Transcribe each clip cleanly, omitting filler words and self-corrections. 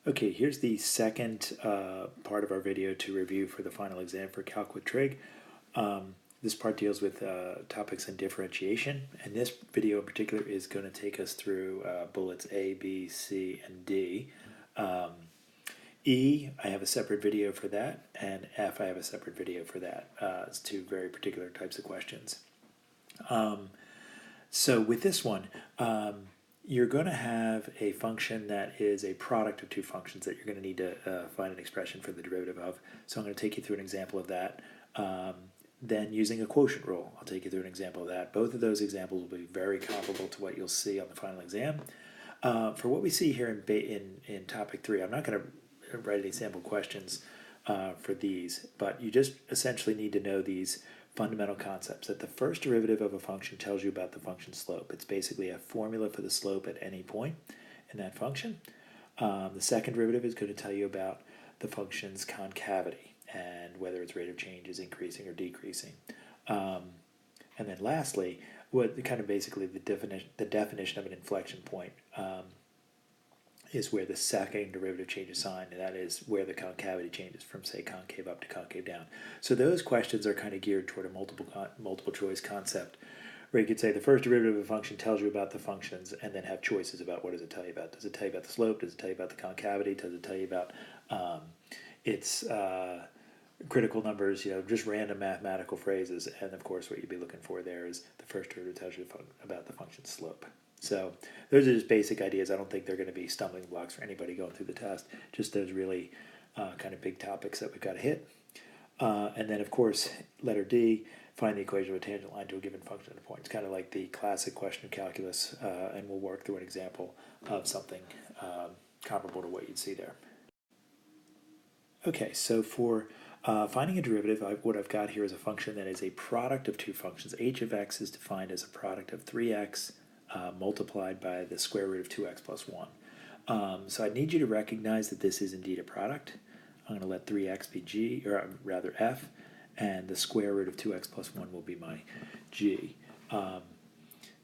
Okay, here's the second part of our video to review for the final exam for Calc with Trig. This part deals with topics in differentiation, and this video in particular is going to take us through bullets A, B, C, and D. E, I have a separate video for that, and F, I have a separate video for that. It's two very particular types of questions. So with this one, you're going to have a function that is a product of two functions that you're going to need to find an expression for the derivative of. So I'm going to take you through an example of that. Then using a quotient rule, I'll take you through an example of that. Both of those examples will be very comparable to what you'll see on the final exam. For what we see here in topic 3, I'm not going to write any sample questions for these, but you just essentially need to know these fundamental concepts, that the first derivative of a function tells you about the function's slope. It's basically a formula for the slope at any point in that function. The second derivative is going to tell you about the function's concavity and whether its rate of change is increasing or decreasing. And then lastly, what kind of basically the definition of an inflection point is where the second derivative changes sign, and that is where the concavity changes from, say, concave up to concave down. So those questions are kind of geared toward a multiple choice concept, where you could say the first derivative of a function tells you about the functions, and then have choices about what does it tell you about. Does it tell you about the slope? Does it tell you about the concavity? Does it tell you about its critical numbers, just random mathematical phrases? And of course, what you'd be looking for there is the first derivative tells you about the function's slope. So those are just basic ideas. I don't think they're going to be stumbling blocks for anybody going through the test. Just those really kind of big topics that we've got to hit. And then, of course, letter D, find the equation of a tangent line to a given function at a point. It's kind of like the classic question of calculus, and we'll work through an example of something comparable to what you'd see there. Okay, so for finding a derivative, what I've got here is a function that is a product of two functions. H of x is defined as a product of 3x multiplied by the square root of 2x plus 1. So I need you to recognize that this is indeed a product. I'm going to let 3x be g, or rather f, and the square root of 2x plus 1 will be my g.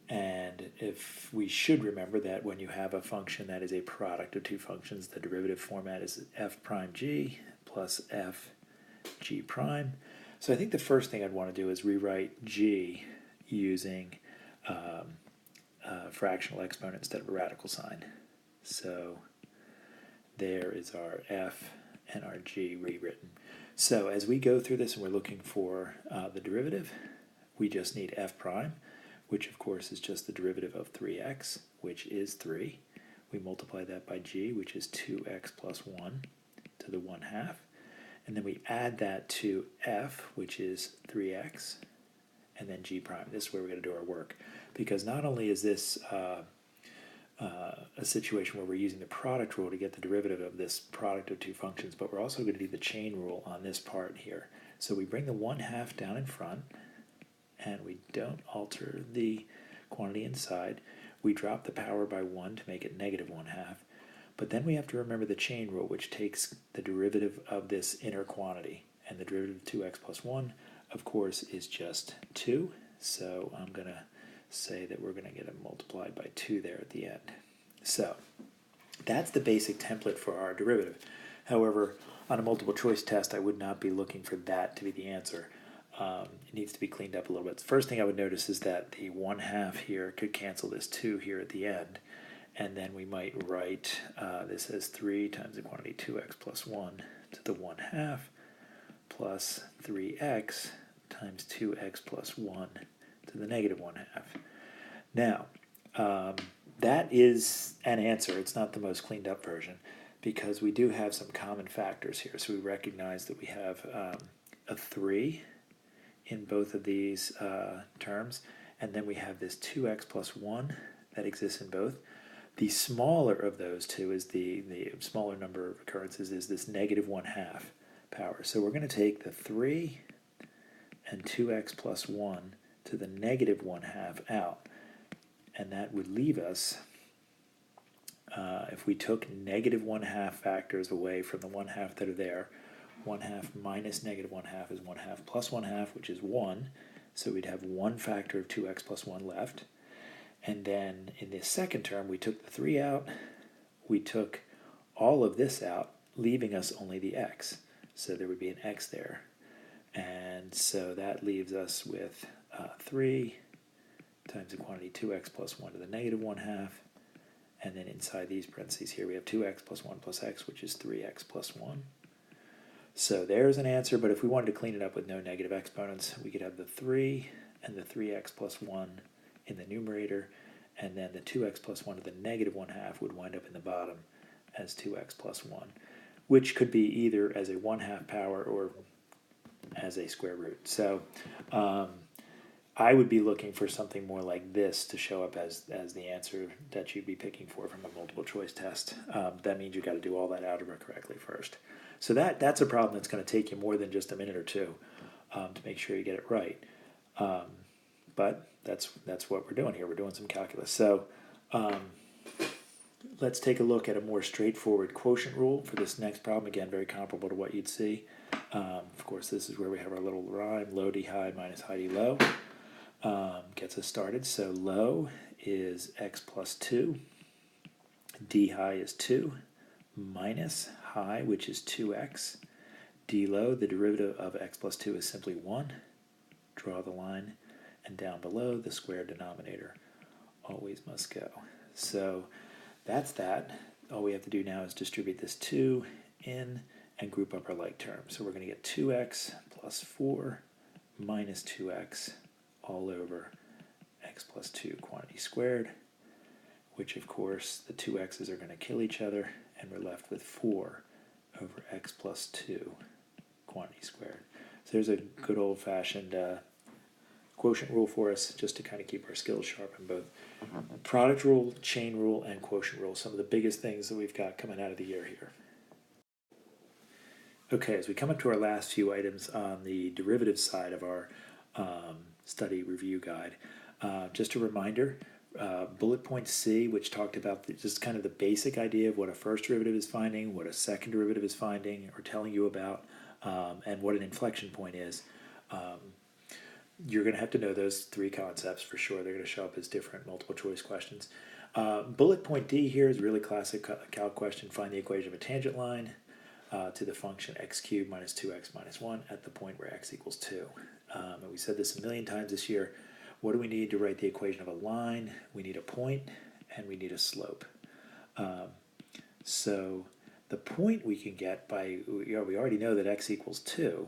And if we should remember that when you have a function that is a product of two functions, the derivative format is f prime g plus f g prime. So I think the first thing I'd want to do is rewrite g using fractional exponent instead of a radical sign. So there is our f and our g rewritten. So as we go through this and we're looking for the derivative, we just need f prime, which of course is just the derivative of 3x, which is 3. We multiply that by g, which is 2x plus 1 to the 1/2. And then we add that to f, which is 3x, and then g prime. This is where we're going to do our work. Because not only is this a situation where we're using the product rule to get the derivative of this product of two functions, but we're also going to do the chain rule on this part here. So we bring the 1/2 down in front, and we don't alter the quantity inside. We drop the power by 1 to make it negative 1/2. But then we have to remember the chain rule, which takes the derivative of this inner quantity. And the derivative of 2x plus 1, of course, is just 2. So I'm going to say that we're going to get it multiplied by 2 there at the end. So that's the basic template for our derivative. However, on a multiple choice test, I would not be looking for that to be the answer. It needs to be cleaned up a little bit. The first thing I would notice is that the 1/2 here could cancel this 2 here at the end. And then we might write this as 3 times the quantity 2x plus 1 to the 1/2 plus 3x times 2x plus 1 to the negative 1/2. Now, that is an answer. It's not the most cleaned up version because we do have some common factors here. So we recognize that we have a 3 in both of these terms, and then we have this 2x plus 1 that exists in both. The smaller of those two is the smaller number of occurrences is this negative 1/2 power. So we're going to take the 3 and 2x plus 1 to the negative 1/2 out. And that would leave us, if we took negative 1/2 factors away from the 1/2 that are there, 1/2 minus negative 1/2 is 1/2 plus 1/2, which is 1. So we'd have one factor of 2x plus 1 left. And then in this second term, we took the 3 out, we took all of this out, leaving us only the x. So there would be an x there. And so that leaves us with 3 times the quantity 2x plus 1 to the negative 1/2. And then inside these parentheses here, we have 2x plus 1 plus x, which is 3x plus 1. So there's an answer, but if we wanted to clean it up with no negative exponents, we could have the 3 and the 3x plus 1 in the numerator, and then the 2x plus 1 to the negative 1/2 would wind up in the bottom as 2x plus 1, which could be either as a 1/2 power or as a square root. So I would be looking for something more like this to show up as the answer that you'd be picking for from a multiple choice test. That means you've got to do all that algebra correctly first. So that's a problem that's going to take you more than just a minute or two to make sure you get it right. But that's what we're doing here. We're doing some calculus. So let's take a look at a more straightforward quotient rule for this next problem. Again, very comparable to what you'd see. Of course, this is where we have our little rhyme, low d high minus high d low. Gets us started. So low is x plus 2. D high is 2 minus high, which is 2x. D low, the derivative of x plus 2 is simply 1. Draw the line. And down below, the square denominator always must go. So that's that. All we have to do now is distribute this 2 in and group up our like terms. So we're going to get 2x plus 4 minus 2x all over x plus 2 quantity squared, which of course the 2x's are going to kill each other, and we're left with 4 over x plus 2 quantity squared. So there's a good old-fashioned quotient rule for us, just to kind of keep our skills sharp in both product rule, chain rule, and quotient rule, some of the biggest things that we've got coming out of the year here. Okay, as we come up to our last few items on the derivative side of our study review guide, just a reminder, bullet point C, which talked about just kind of the basic idea of what a first derivative is finding, what a second derivative is finding or telling you about, and what an inflection point is. You're going to have to know those three concepts for sure. They're going to show up as different multiple choice questions. Bullet point D here is a really classic calc question. Find the equation of a tangent line to the function x cubed minus 2x minus 1 at the point where x equals 2. And we said this a million times this year. What do we need to write the equation of a line? We need a point and we need a slope. So the point we can get by, we already know that x equals 2,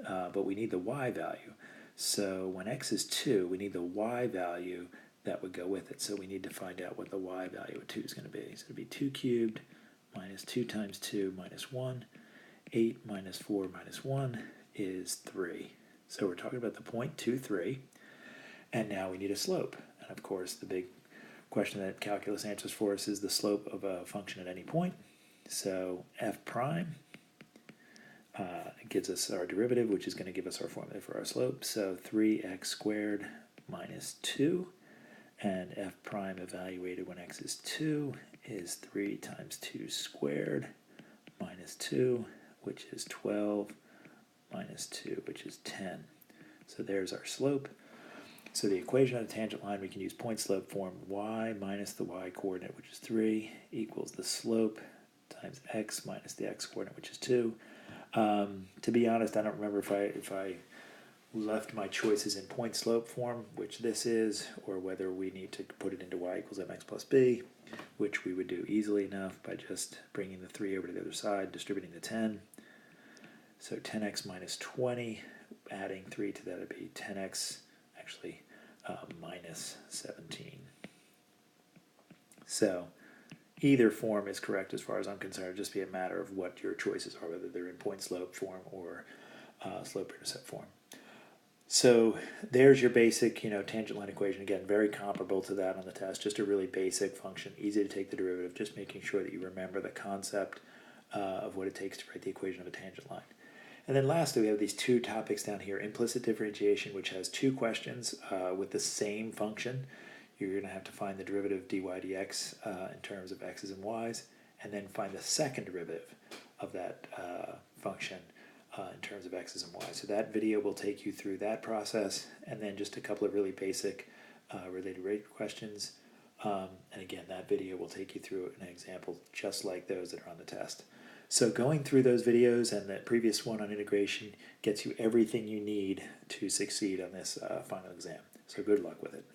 but we need the y value. So when x is 2, we need the y value that would go with it. So we need to find out what the y value of 2 is going to be. So it would be 2 cubed minus 2 times 2 minus 1. 8 minus 4 minus 1 is 3. So we're talking about the point 2, 3. And now we need a slope. And of course, the big question that calculus answers for us is the slope of a function at any point. So f prime gives us our derivative, which is going to give us our formula for our slope. So 3x squared minus 2. And f prime evaluated when x is 2 is 3 times 2 squared minus 2, which is 12, minus 2, which is 10. So there's our slope. So the equation of a tangent line, we can use point slope form. Y minus the y coordinate, which is 3, equals the slope times x minus the x coordinate, which is 2. To be honest, I don't remember if I left my choices in point slope form, which this is, or whether we need to put it into y equals mx plus b, which we would do easily enough by just bringing the 3 over to the other side, distributing the 10. So 10x minus 20, adding 3 to that would be 10x, actually minus 17. So either form is correct as far as I'm concerned. It'll just be a matter of what your choices are, whether they're in point slope form or slope-intercept form. So there's your basic, tangent line equation. Again, very comparable to that on the test. Just a really basic function, easy to take the derivative. Just making sure that you remember the concept of what it takes to write the equation of a tangent line. And then lastly, we have these two topics down here: implicit differentiation, which has two questions with the same function. You're going to have to find the derivative dy dx in terms of x's and y's, and then find the second derivative of that function in terms of x's and y's. So that video will take you through that process, and then just a couple of really basic related rate questions And again, that video will take you through an example just like those that are on the test. So going through those videos and that previous one on integration gets you everything you need to succeed on this final exam. So good luck with it.